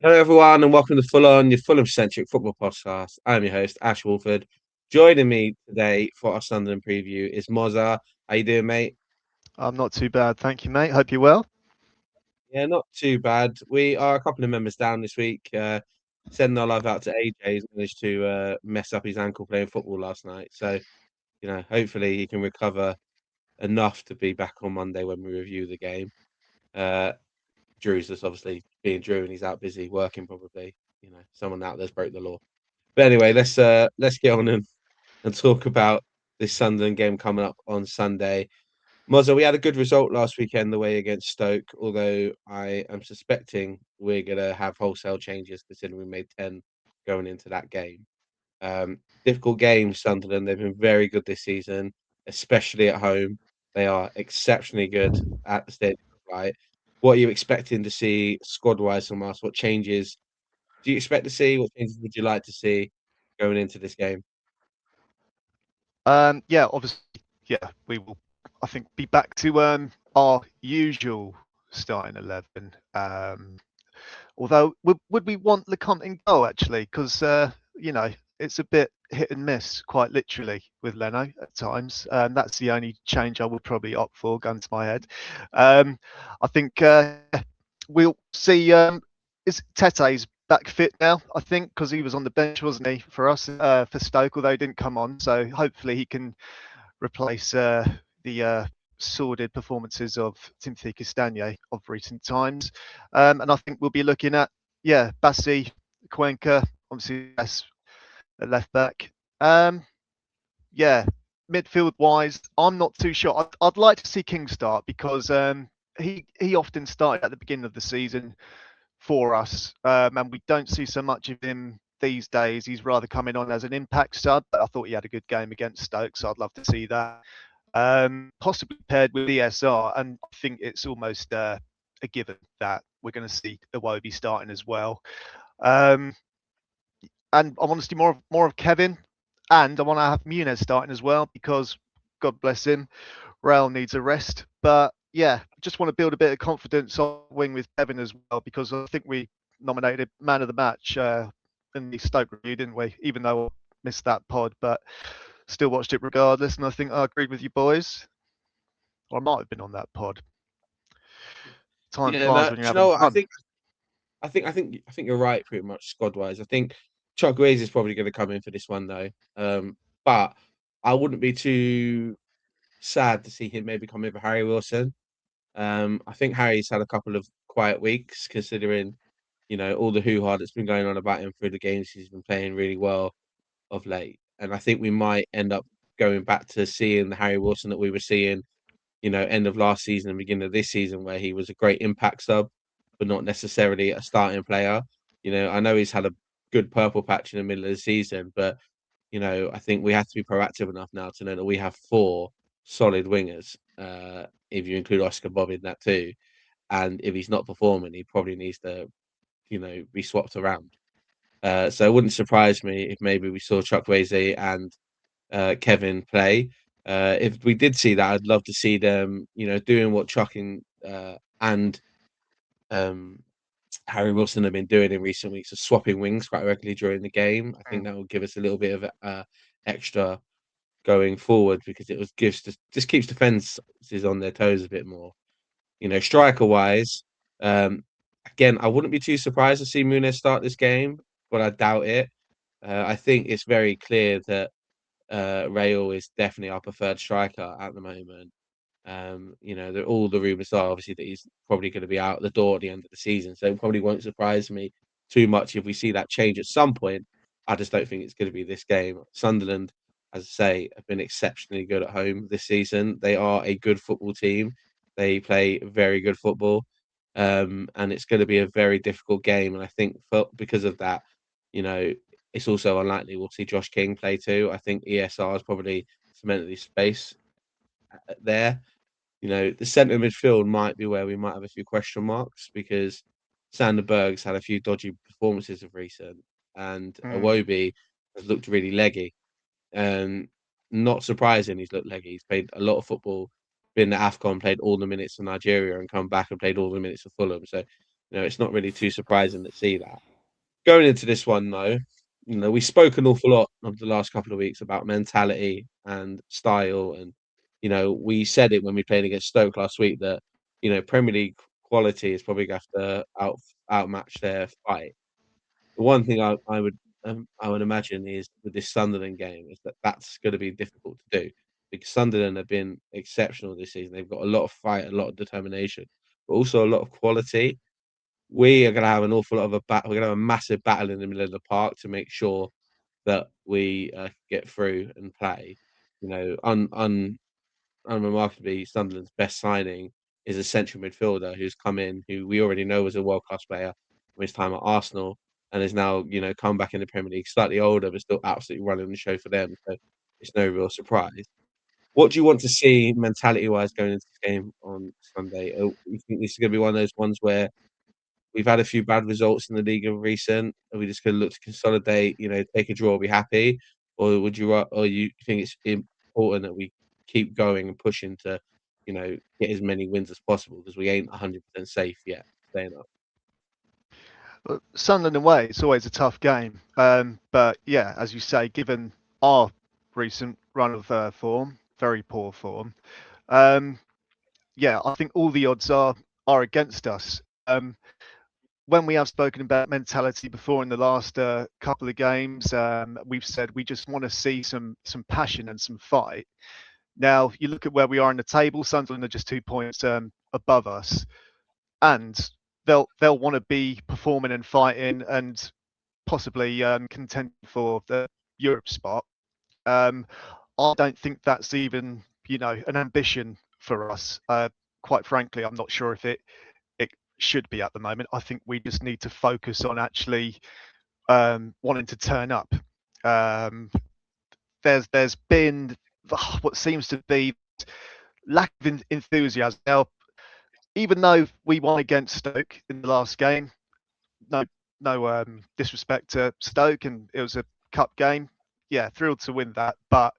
Hello, everyone, and welcome to Full-on, your Fulham-centric football podcast. I'm your host, Ash Woolford. Joining me today for our Sunderland preview is Mozza. How you doing, mate? I'm not too bad, thank you, mate. Hope you're well. Yeah, not too bad. We are a couple of members down this week. Sending our love out to AJ. He's managed to mess up his ankle playing football last night. So, hopefully he can recover enough to be back on Monday when we review the game. Uh, Drew's just obviously being Drew and he's out busy working probably. Someone out there's broke the law. But anyway, let's get on and talk about this Sunderland game coming up on Sunday. Mozza, we had a good result last weekend away against Stoke, although I am suspecting we're going to have wholesale changes considering we made 10 going into that game. Difficult game, Sunderland. They've been very good this season, especially at home. They are exceptionally good at the stadium, right? What are you expecting to see squad-wise from us? What changes do you expect to see? What changes would you like to see going into this game? Yeah, obviously, yeah, we will. I think be back to our usual starting 11. Although, would we want Lecomte in goal actually? Because it's a bit hit and miss, quite literally, with Leno at times. That's the only change I would probably opt for, gun to my head. I think we'll see. Is Tete's back fit now? I think because he was on the bench, wasn't he, for us for Stoke, although he didn't come on. So hopefully he can replace the sordid performances of Timothy Castagne of recent times. And I think we'll be looking at Bassi, Cuenca, obviously that's at left back. Um, yeah, midfield wise, I'm not too sure. I'd like to see King start because he often started at the beginning of the season for us, and we don't see so much of him these days. He's rather coming on as an impact sub, but I thought he had a good game against Stoke, so I'd love to see that. Possibly paired with ESR, and I think it's almost a given that we're going to see Iwobi starting as well. Um, and I want to see more of Kevin, and I want to have Muniz starting as well because God bless him, Rail needs a rest. But yeah, just want to build a bit of confidence on wing with Kevin as well because I think we nominated man of the match in the Stoke review, didn't we? Even though I missed that pod, but still watched it regardless, and I think I agreed with you boys. Or I might have been on that pod. Time Yeah, flies no, when do you're you having know what? I fun. think I think you're right pretty much squad wise. I think Chukwueze is probably going to come in for this one though. But I wouldn't be too sad to see him maybe come in for Harry Wilson. I think Harry's had a couple of quiet weeks considering all the hoo-ha that's been going on about him through the games. He's been playing really well of late, and I think we might end up going back to seeing the Harry Wilson that we were seeing end of last season and beginning of this season, where he was a great impact sub, but not necessarily a starting player. I know he's had a good purple patch in the middle of the season, but I think we have to be proactive enough now to know that we have four solid wingers. If you include Oscar Bob in that too, and if he's not performing, he probably needs to, be swapped around. So it wouldn't surprise me if maybe we saw Chukwueze and Kevin play. If we did see that, I'd love to see them, doing what and um, Harry Wilson have been doing in recent weeks of swapping wings quite regularly during the game. I think that will give us a little bit of extra going forward because it was gives just keeps defenses on their toes a bit more. Striker wise, um, again, I wouldn't be too surprised to see Muniz start this game, but I doubt it. I think it's very clear that Rail is definitely our preferred striker at the moment. All the rumours are obviously that he's probably going to be out the door at the end of the season, so it probably won't surprise me too much if we see that change at some point. I just don't think it's going to be this game. Sunderland, as I say, have been exceptionally good at home this season. They are a good football team. They play very good football, and it's going to be a very difficult game. And I think because of that, you know, it's also unlikely we'll see Josh King play too. I think ESR is probably cemented his space there. The centre midfield might be where we might have a few question marks because Sander Berg's had a few dodgy performances of recent, and Mm. Iwobi has looked really leggy. And not surprising, he's looked leggy. He's played a lot of football, been at AFCON, played all the minutes for Nigeria, and come back and played all the minutes for Fulham. So, it's not really too surprising to see that. Going into this one, though, we spoke an awful lot of the last couple of weeks about mentality and style, and we said it when we played against Stoke last week that Premier League quality is probably going to have to outmatch their fight. The one thing I would imagine is with this Sunderland game is that that's going to be difficult to do because Sunderland have been exceptional this season. They've got a lot of fight, a lot of determination, but also a lot of quality. We are going to have an awful lot of We're going to have a massive battle in the middle of the park to make sure that we get through and play. You know, unremarkably, Sunderland's best signing is a central midfielder who's come in, who we already know was a world class player from his time at Arsenal, and is now come back in the Premier League, slightly older, but still absolutely running the show for them. So it's no real surprise. What do you want to see mentality wise going into this game on Sunday? You think this is going to be one of those ones where we've had a few bad results in the league of recent? Are we just going to look to consolidate, take a draw, be happy? Or you think it's important that we keep going and pushing to, get as many wins as possible because we ain't 100% safe yet staying up? Sunderland away, it's always a tough game. But yeah, as you say, given our recent run of form, very poor form, yeah, I think all the odds are against us. When we have spoken about mentality before in the last couple of games, we've said we just want to see some passion and some fight. Now you look at where we are in the table. Sunderland are just 2 points above us, and they'll want to be performing and fighting and possibly contending for the Europe spot. I don't think that's even an ambition for us. Quite frankly, I'm not sure if it should be at the moment. I think we just need to focus on actually wanting to turn up. There's been what seems to be lack of enthusiasm. Now, even though we won against Stoke in the last game, no disrespect to Stoke, and it was a cup game. Yeah, thrilled to win that, but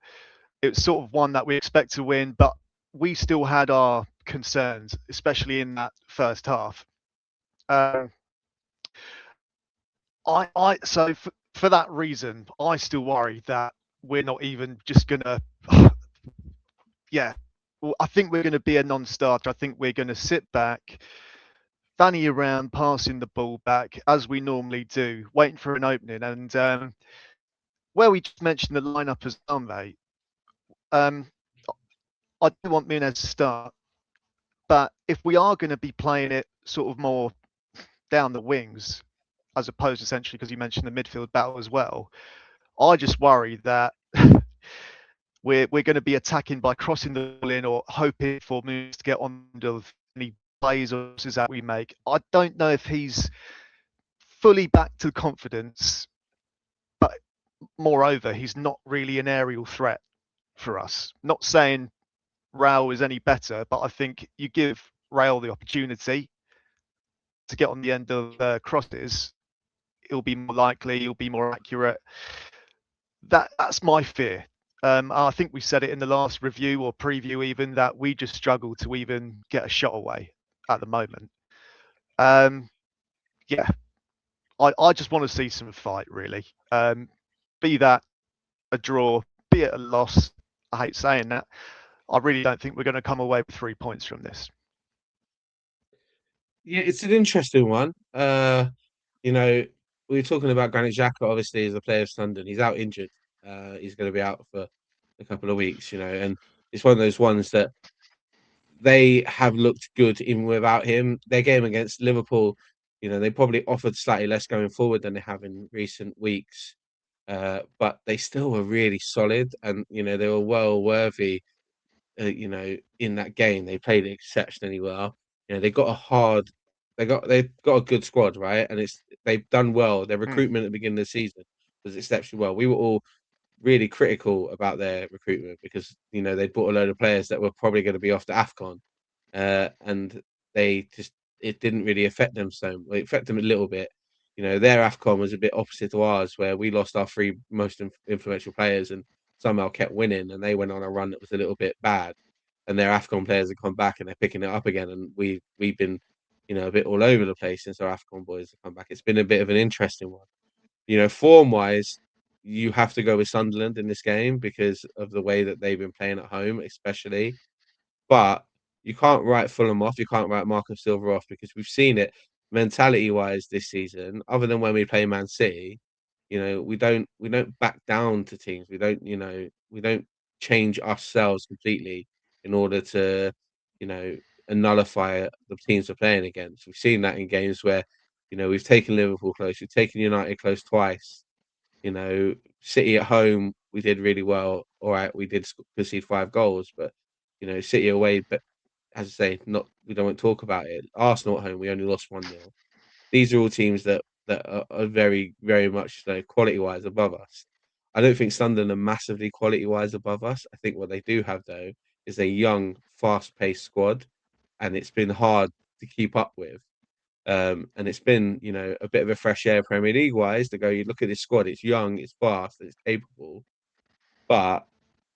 it was sort of one that we expect to win. But we still had our concerns, especially in that first half. So for that reason, I still worry that we're not even just gonna. Yeah, well, I think we're going to be a non-starter. I think we're going to sit back, fanny around, passing the ball back as we normally do, waiting for an opening. And where we just mentioned the lineup as well, mate. I do want Muniz to start, but if we are going to be playing it sort of more down the wings, as opposed essentially because you mentioned the midfield battle as well, I just worry that we're going to be attacking by crossing the ball in or hoping for moves to get on any plays or that we make. I don't know if he's fully back to confidence, but moreover, he's not really an aerial threat for us. Not saying Raul is any better, but I think you give Raul the opportunity to get on the end of crosses, he'll be more likely, he'll be more accurate. That's my fear. I think we said it in the last review or preview, even that we just struggle to even get a shot away at the moment. Yeah, I just want to see some fight, really. Be that a draw, be it a loss. I hate saying that. I really don't think we're going to come away with 3 points from this. Yeah, it's an interesting one. We were talking about Granit Xhaka, obviously, as a player of Sunderland. He's out injured. He's going to be out for a couple of weeks, and it's one of those ones that they have looked good even without him. Their game against Liverpool, they probably offered slightly less going forward than they have in recent weeks. But they still were really solid, and they were well worthy. In that game, they played exceptionally well. They've got a good squad, right? And they've done well. Their recruitment at the beginning of the season was exceptionally well. We were all really critical about their recruitment because they bought a load of players that were probably going to be off to AFCON, and it didn't really affect them it affected them a little bit. Their AFCON was a bit opposite to ours, where we lost our three most influential players and somehow kept winning, and they went on a run that was a little bit bad. And their AFCON players have come back and they're picking it up again, and we've been a bit all over the place since our AFCON boys have come back. It's been a bit of an interesting one. Form-wise, you have to go with Sunderland in this game because of the way that they've been playing at home, especially. But you can't write Fulham off. You can't write Marco Silva off because we've seen it mentality-wise this season. Other than when we play Man City, we don't back down to teams. We don't change ourselves completely in order to, you know, nullify the teams we're playing against. We've seen that in games where, we've taken Liverpool close, we've taken United close twice. City at home, we did really well. All right, we did concede 5 goals, but City away. But as I say, not we don't want to talk about it. Arsenal at home, we only lost 1-0. These are all teams that are very, very much quality wise above us. I don't think Sunderland are massively quality wise above us. I think what they do have though is a young, fast paced squad, and it's been hard to keep up with. And it's been, a bit of a fresh air Premier League wise to go. You look at this squad; it's young, it's fast, it's capable. But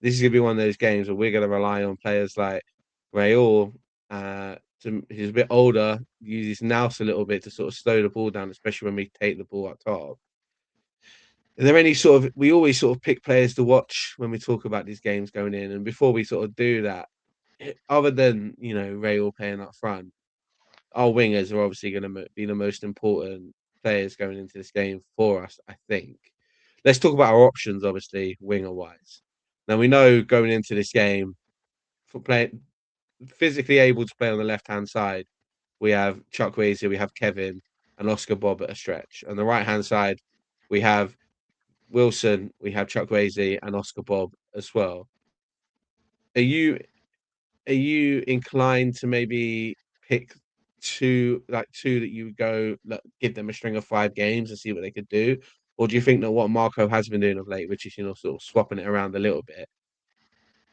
this is going to be one of those games where we're going to rely on players like Raul, who's a bit older, uses nous a little bit to sort of slow the ball down, especially when we take the ball up top. Are there any we always sort of pick players to watch when we talk about these games going in, and before we sort of do that, other than Raul playing up front, our wingers are obviously going to be the most important players going into this game for us, I think. Let's talk about our options, obviously, winger wise. Now we know going into this game, for playing physically able to play on the left hand side, we have Chukwueze, we have Kevin, and Oscar Bob at a stretch. On the right hand side, we have Wilson, we have Chukwueze, and Oscar Bob as well. Are you inclined to maybe pick two that you would go give them a string of 5 games and see what they could do? Or do you think that what Marco has been doing of late, which is sort of swapping it around a little bit,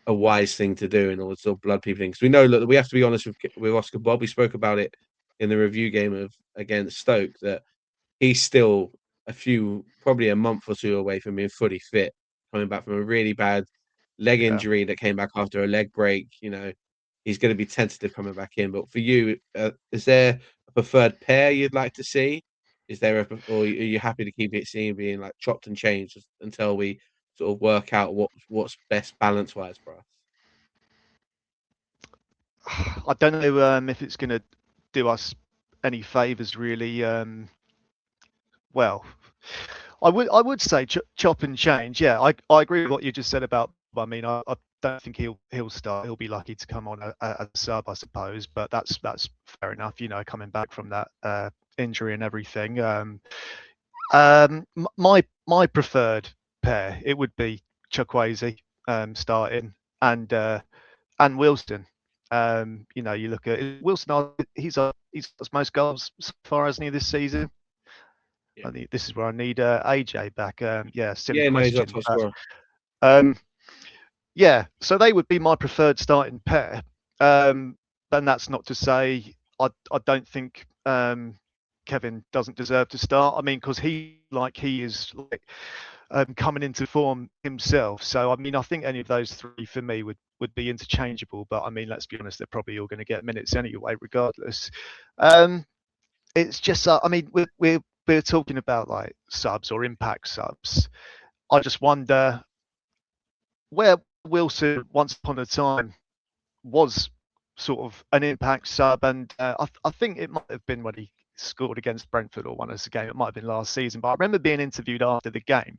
a wise thing to do in order to sort of blood people in? Because we know that we have to be honest with Oscar Bob. We spoke about it in the review game of against Stoke that he's still probably a month or two away from being fully fit, coming back from a really bad leg Yeah. injury that came back after a leg break. He's going to be tentative coming back in. But for you, is there a preferred pair you'd like to see? Or are you happy to keep it seeing being like chopped and changed until we sort of work out what's best balance wise for us? I don't know if it's going to do us any favors, really. Well, I would say chop and change. Yeah, I agree with what you just said about. I mean, I don't think he'll start. He'll be lucky to come on as a sub, I suppose. But that's fair enough. Coming back from that injury and everything. My preferred pair, it would be Chukwueze starting and Wilson. You look at Wilson. He's got most goals so far, hasn't he, this season? Yeah. I think this is where I need AJ back. Yeah, silly Yeah, no, he's our question. top scorer. Yeah, so they would be my preferred starting pair. And that's not to say I don't think Kevin doesn't deserve to start. I mean, because he is coming into form himself. So I mean, I think any of those three for me would be interchangeable. But I mean, let's be honest, they're probably all going to get minutes anyway, regardless. It's just I mean, we're talking about like subs or impact subs. I just wonder where Wilson once upon a time was sort of an impact sub, and I think it might have been when he scored against Brentford or won us a game. It might have been last season, but I remember being interviewed after the game,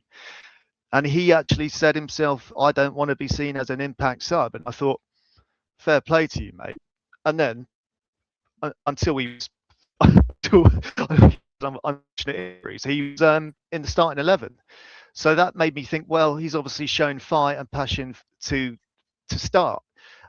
and he actually said himself, "I don't want to be seen as an impact sub," and I thought, "Fair play to you, mate." And then until he was unfortunate injuries, he was in the starting 11. So that made me think, well, he's obviously shown fight and passion to start.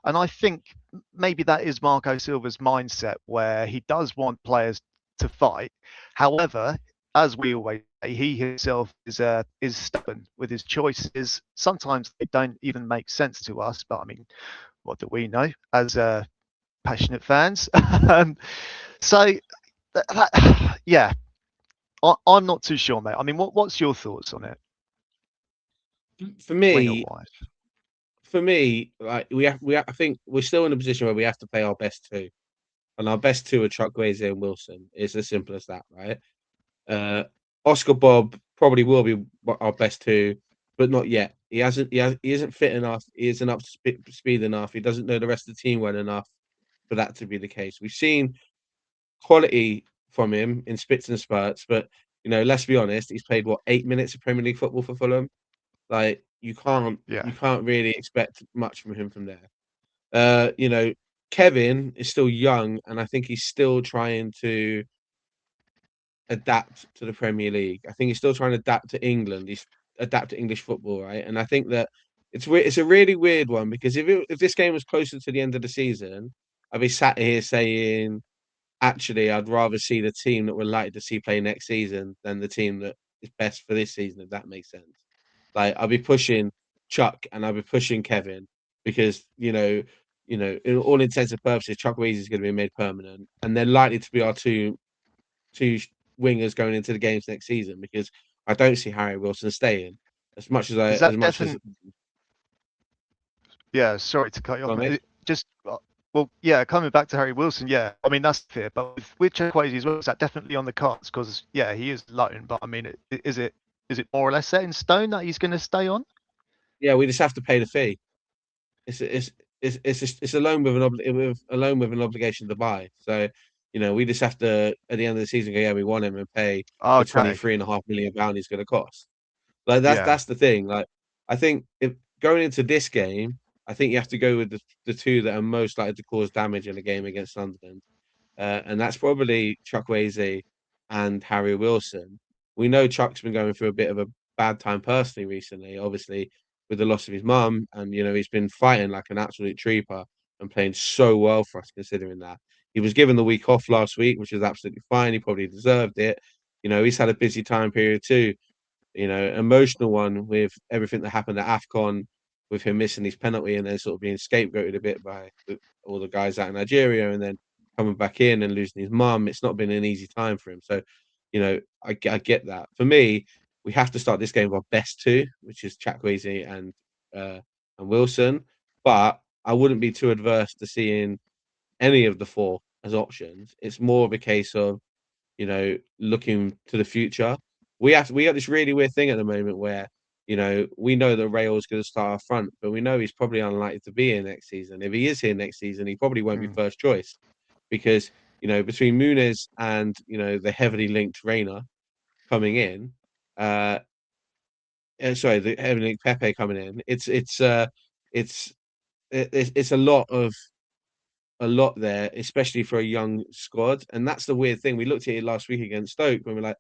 And I think maybe that is Marco Silva's mindset, where he does want players to fight. However, as we always say, he himself is stubborn with his choices. Sometimes they don't even make sense to us, but I mean, what do we know as passionate fans? So, yeah, I'm not too sure, mate. I mean, what's your thoughts on it? For Winger me, wise. like I think we're still in a position where we have to play our best two. and our best two are Chukwueze and Wilson. It's as simple as that, right? Uh, Oscar Bob probably will be our best two, but not yet. He isn't fit enough. He isn't up to speed enough. He doesn't know the rest of the team well enough for that to be the case. We've seen quality from him in spits and spurts, but let's be honest, he's played what 8 minutes of Premier League football for Fulham. Like Yeah. you can't really expect much from him from there. Uh, you know, Kevin is still young, and I think he's still trying to adapt to the Premier League. I think he's still trying to adapt to England. He's adapt to English football, right? And I think that it's weird. It's a really weird one because if this game was closer to the end of the season, I'd be sat here saying, actually, I'd rather see the team that we're likely to see play next season than the team that is best for this season, if that makes sense. Like I'll be pushing Chuck and I'll be pushing Kevin because in all intents and purposes, Chuck Weezy is going to be made permanent, and they're likely to be our two wingers going into the games next season because I don't see Harry Wilson staying as much as Is as that much as. definitely? Yeah, sorry to cut you off, Well, mate. mate. Just well, yeah, coming back to Harry Wilson, yeah, I mean that's fair, but with Chukwueze as well, is that definitely on the cards? Because yeah, he is loan, but I mean, is it more or less set in stone that he's going to stay on? Yeah, we just have to pay the fee. It's it's it's a loan with a loan with an obligation to buy. So, we just have to at the end of the season go, yeah, we want him and pay the Okay, 23.5 million pound he's going to cost. Like yeah, that's the thing. Like I think if going into this game, I think you have to go with the two that are most likely to cause damage in a game against Sunderland. And that's probably Chukwueze and Harry Wilson. We know Chuck's been going through a bit of a bad time personally recently, obviously with the loss of his mum, and he's been fighting like an absolute trooper and playing so well for us considering that. He was given the week off last week, which is absolutely fine. He probably deserved it. He's had a busy time period too, emotional one with everything that happened at AFCON, with him missing his penalty and then sort of being scapegoated a bit by all the guys out in Nigeria, and then coming back in and losing his mum. It's not been an easy time for him. So, I get that. For me, we have to start this game with our best two, which is Chukwueze and Wilson. But I wouldn't be too adverse to seeing any of the four as options. It's more of a case of looking to the future. We got this really weird thing at the moment where, we know that Rail's going to start up front, but we know he's probably unlikely to be here next season. If he is here next season, he probably won't be mm, first choice because, between Muniz and, the heavily linked Reina coming in, uh, sorry, the heavily linked Pepe coming in, it's it's a lot there, especially for a young squad. And that's the weird thing. We looked at it last week against Stoke when we're like,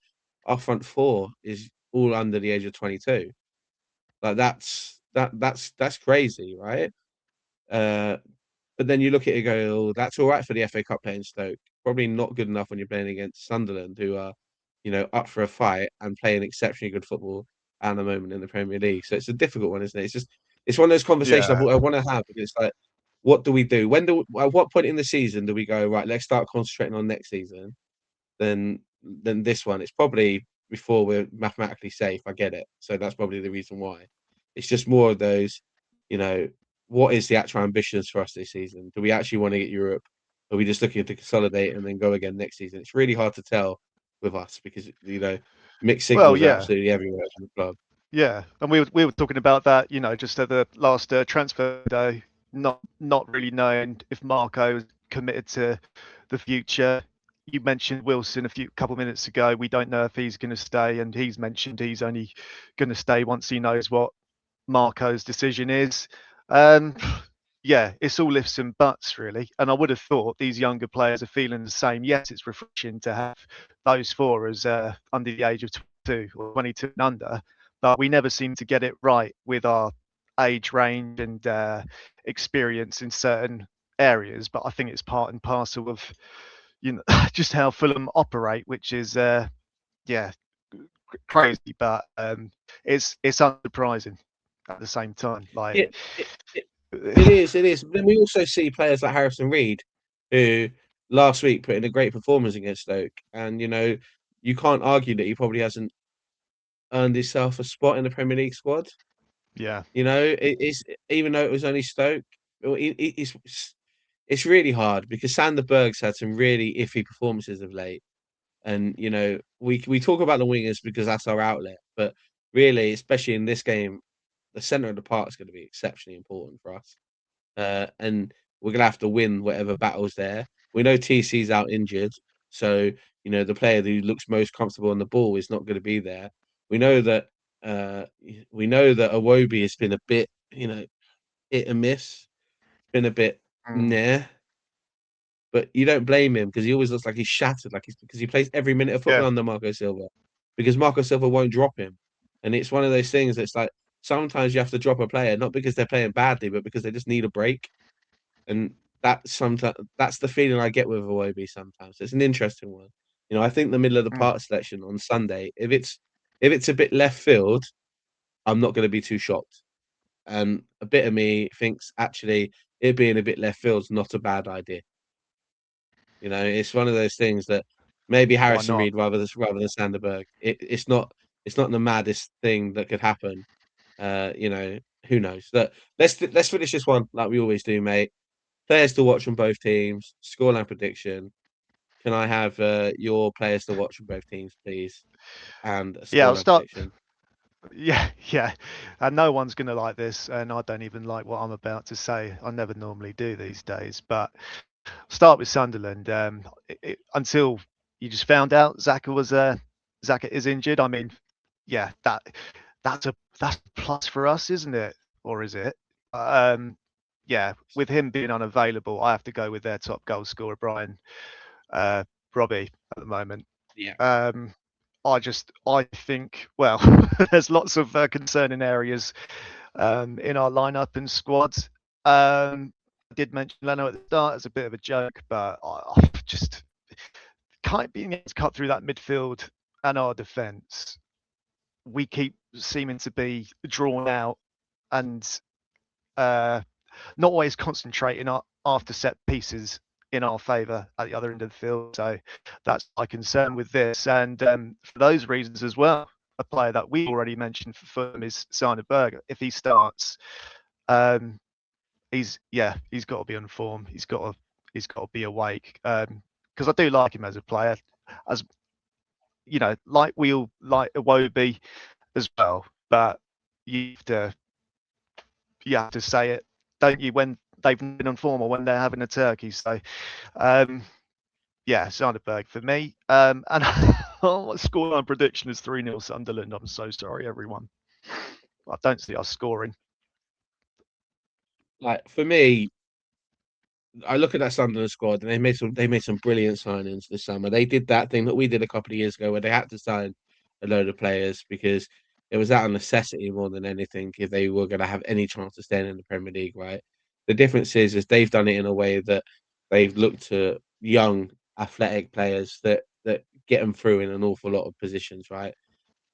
our front four is all under the age of 22. Like that's crazy, right? Uh, but then you look at it and go, oh, that's all right for the FA Cup playing Stoke. Probably not good enough when you're playing against Sunderland, who are, up for a fight and playing exceptionally good football at the moment in the Premier League. So it's a difficult one, isn't it? It's one of those conversations yeah. I want to have because it's like, what do we do? At what point in the season do we go, right, let's start concentrating on next season? Then this one. It's probably before we're mathematically safe. I get it. So that's probably the reason why. It's just more of those, you know, what is the actual ambitions for us this season? Do we actually want to get Europe? Are we just looking to consolidate and then go again next season? It's really hard to tell with us because mixed Well, signals are yeah, absolutely everywhere in the club. yeah, and we were talking about that, just at the last transfer day, not really knowing if Marco is committed to the future. You mentioned Wilson a couple of minutes ago. We don't know if he's going to stay, and he's mentioned he's only going to stay once he knows what Marco's decision is. Um, yeah, it's all ifs and buts really. And I would have thought these younger players are feeling the same. Yes, it's refreshing to have those four as under the age of 22 or 22 and under, but we never seem to get it right with our age range and experience in certain areas. But I think it's part and parcel of just how Fulham operate, which is yeah crazy, but it's unsurprising at the same time. Yeah, Like, it is. It is. Then we also see players like Harrison Reed, who last week put in a great performance against Stoke, and you can't argue that he probably hasn't earned himself a spot in the Premier League squad. yeah, It's even though it was only Stoke, well, it's really hard because Sander Berg's had some really iffy performances of late. And we talk about the wingers because that's our outlet, but really, especially in this game, the center of the park is going to be exceptionally important for us. And we're going to have to win whatever battle's there. We know TC's out injured, so the player who looks most comfortable on the ball is not going to be there. We know that uh, Iwobi has been a bit, hit and miss, been a bit Mm, nah. But you don't blame him because he always looks like he's shattered, because he plays every minute of football yeah. under Marco Silva, because Marco Silva won't drop him, and it's one of those things that's like sometimes you have to drop a player not because they're playing badly, but because they just need a break, and that's the feeling I get with Iwobi sometimes. It's an interesting one. I think the middle of the Mm. park selection on Sunday, if it's a bit left field, I'm not going to be too shocked, and a bit of me thinks actually it being a bit left field's not a bad idea. It's one of those things that maybe Why Harrison not? Reed rather than Sanderberg. It's not the maddest thing that could happen. Who knows? Let's finish this one like we always do, mate. Players to watch on both teams. Scoreline prediction. Can I have your players to watch on both teams, please, and a Yeah, I'll scoreline start. prediction? Yeah, yeah. And no one's going to like this, and I don't even like what I'm about to say. I never normally do these days, but start with Sunderland. Until you just found out Zaka is injured. I mean, yeah, that's a plus for us, isn't it? Or is it? Um, yeah, with him being unavailable, I have to go with their top goal scorer, Brian uh, Robbie, at the moment. Yeah. Um, I think, well, there's lots of concerning areas in our lineup and squad. I did mention Leno at the start as a bit of a joke, but I just can't being able to cut through that midfield and our defence. We keep seeming to be drawn out and uh, not always concentrating after set pieces in our favour at the other end of the field. So that's my concern with this. And for those reasons as well, a player that we already mentioned for Fulham is Sander Berger. If he starts, um, he's got to be on form. He's got to be awake. Because I do like him as a player, as like we all like Iwobi as well. But you have to you have to say it, don't you, when they've been on form or when they're having a turkey. So, um, yeah, Soderberg for me. And scoreline prediction is 3-0 Sunderland. I'm so sorry, everyone. I don't see us scoring. Like for me, I look at that Sunderland squad, and they made some brilliant signings this summer. They did that thing that we did a couple of years ago, where they had to sign a load of players because it was out of necessity more than anything if they were going to have any chance of staying in the Premier League, right? The difference is they've done it in a way that they've looked to young, athletic players that get them through in an awful lot of positions, right?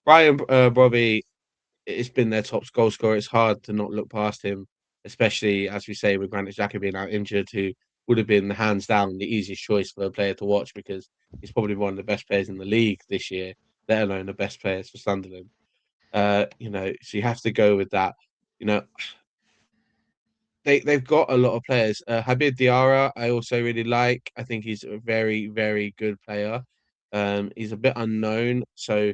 Brian Bobby, it's been their top goal scorer. It's hard to not look past him, especially as we say with Granit Xhaka being out injured, who would have been hands down the easiest choice for a player to watch because he's probably one of the best players in the league this year, let alone the best players for Sunderland. So you have to go with that. You know, they've got a lot of players. Habib Diarra, I also really like. I think he's a very, very good player. He's a bit unknown, so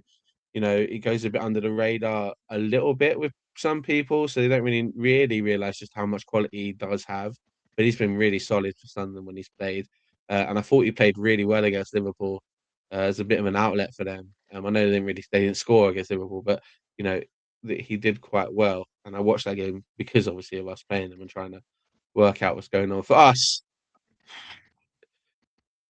he goes a bit under the radar a little bit with some people, so they don't really realize just how much quality he does have. But he's been really solid for Sunderland when he's played, and I thought he played really well against Liverpool as a bit of an outlet for them. I know they didn't score against Liverpool, but you know he did quite well, and I watched that game because obviously of us playing them and trying to work out what's going on for us.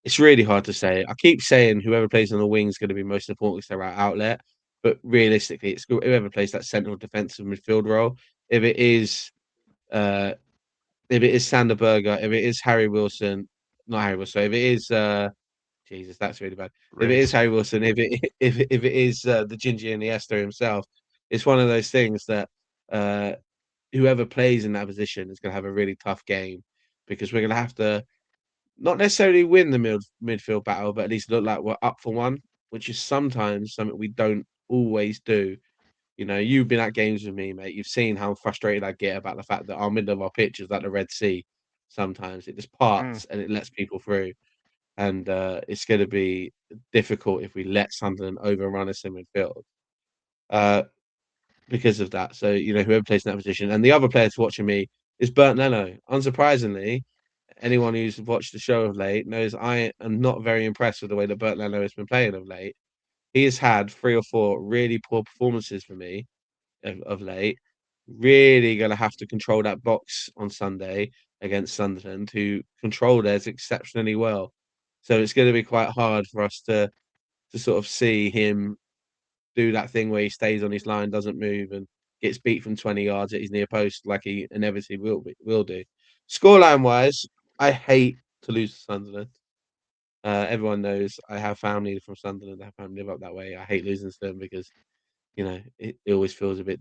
It's really hard to say. I keep saying whoever plays on the wing is going to be most important because they're our outlet, but realistically, it's whoever plays that central defensive midfield role. If it is, uh, if it is Sander Berger, if it is Harry Wilson, not Harry Wilson, if it is, Jesus, that's really bad. If it is Reese. Harry Wilson, if it is the Ginger and the Esther himself, it's one of those things that uh, whoever plays in that position is going to have a really tough game because we're going to have to not necessarily win the midfield battle, but at least look like we're up for one, which is sometimes something we don't always do. You've been at games with me, mate. You've seen how frustrated I get about the fact that our middle of our pitch is like the Red Sea. sometimes. It just Mm. parts and it lets people through. And it's going to be difficult if we let Sunderland overrun us in midfield because of that. So, whoever plays in that position. And the other player to watching me is Bernd Leno. Unsurprisingly, anyone who's watched the show of late knows I am not very impressed with the way that Bernd Leno has been playing of late. He has had 3 or 4 really poor performances for me of late. Really going to have to control that box on Sunday against Sunderland, who control theirs exceptionally well. So it's going to be quite hard for us to sort of see him do that thing where he stays on his line, doesn't move, and gets beat from 20 yards at his near post like he inevitably will do. Scoreline wise, I hate to lose to Sunderland. Everyone knows I have family from Sunderland. I have family live up that way. I hate losing to them because it always feels a bit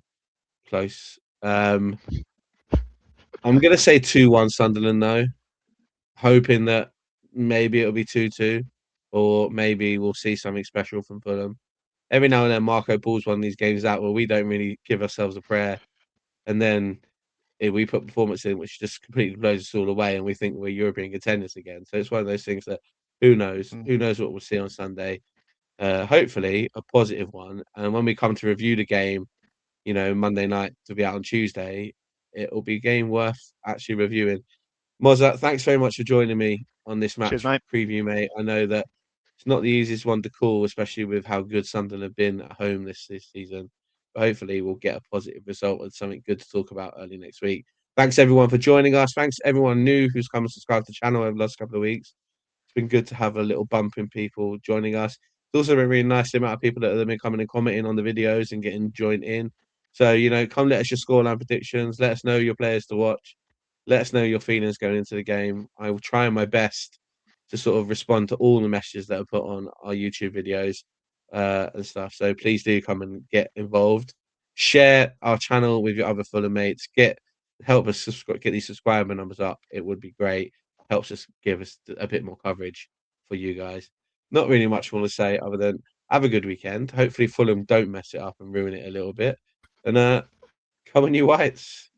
close. I'm gonna say 2-1 Sunderland though, hoping that maybe it'll be 2-2, or maybe we'll see something special from Fulham. Every now and then, Marco pulls one of these games out where we don't really give ourselves a prayer, and then we put performance in which just completely blows us all away, and we think we're European contenders again. So it's one of those things that who knows? Mm. Who knows what we'll see on Sunday? Hopefully, a positive one. And when we come to review the game, Monday night to be out on Tuesday, it'll be a game worth actually reviewing. Mozza, thanks very much for joining me on this Cheers, match mate. preview, mate. I know that it's not the easiest one to call, especially with how good Sunderland have been at home this season. But hopefully, we'll get a positive result and something good to talk about early next week. Thanks everyone for joining us. Thanks everyone new who's come and subscribed to the channel over the last couple of weeks. It's been good to have a little bump in people joining us. It's also been really nice the amount of people that have been coming and commenting on the videos and getting joined in. So, come let us your scoreline predictions. Let us know your players to watch. Let us know your feelings going into the game. I will try my best to sort of respond to all the messages that are put on our YouTube videos and stuff. So please do come and get involved. Share our channel with your other Fulham mates. Help us get these subscriber numbers up. It would be great. Helps us give us a bit more coverage for you guys. Not really much more to say other than have a good weekend. Hopefully Fulham don't mess it up and ruin it a little bit. And come on, you Whites.